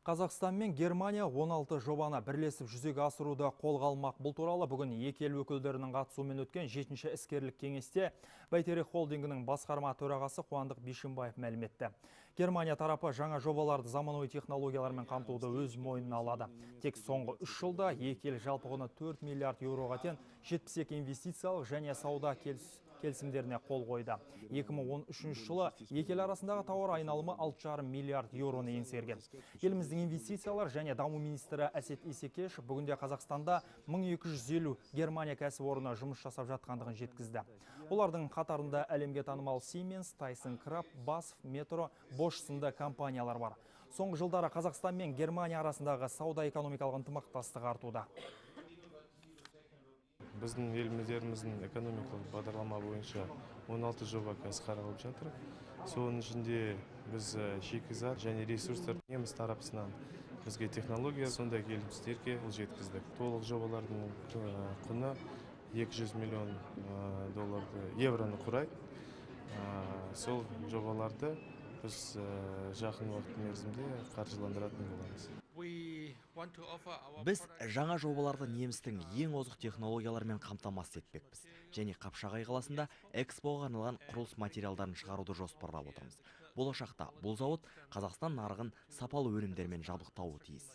Қазақстан мен Германия 16 жобаны бірлесіп жүзеге асыруды қолға алмақ. Бұл туралы бүгін екі ел өкілдерінің қатысуымен өткен 7-ші іскерлік кеңесте Бәйтерек холдингінің басқарма төрағасы Қуандық Бишімбаев мәлім етті. Германия тарапы жаңа жобаларды заманауи технологиялармен қамтуды өз мойнына алады. Тек соңғы 3 жылда екі ел жалпы құны 4 миллиард еуроға тең 72 инвестициялық және сауда келісімдеріне қол қойды. 2013 жылы екі ел арасындағы тауар айналымы 6,5 миллиард еуроны еңсерген. Еліміздің инвестициялар және даму министрі Әсет Исекешев бүгінде Қазақстанда 1250 Германия кәсіпорны жұмыс жасап жатқандығын жеткізді. Олардың қатарында әлемге танымал Siemens, Tyson Crab, BASF, Metro, Bosch сынды компаниялар бар. Соңғы жылдары Қазақстан мен Германия арасындағы сауда-экономикалық ынтымақтастық артуда. Біздің еліміздің экономикалық бағдарлама бойынша 16 жоба қазір қаралып жатыр. Соның ішінде біз шикізат және ресурстар неміс тарапынан бізге технология сондай келісімдерге қол жеткіздік. Толық жобалардың құны 200 миллион евроны құрайды. Сол жобаларды біз жақын уақыт мерзімде қаржыландыратын боламыз. Біз жаңа жобаларды немістің ең озық технологиялармен қамтамасыз етпекпіз. Және Қапшағай қаласында экспоға арналған құрылыс материалдарын шығаруды жоспарлап отырмыз. Болашақта бұл зауыт Қазақстан нарығын сапалы өнімдермен жабдықтауы тиіс.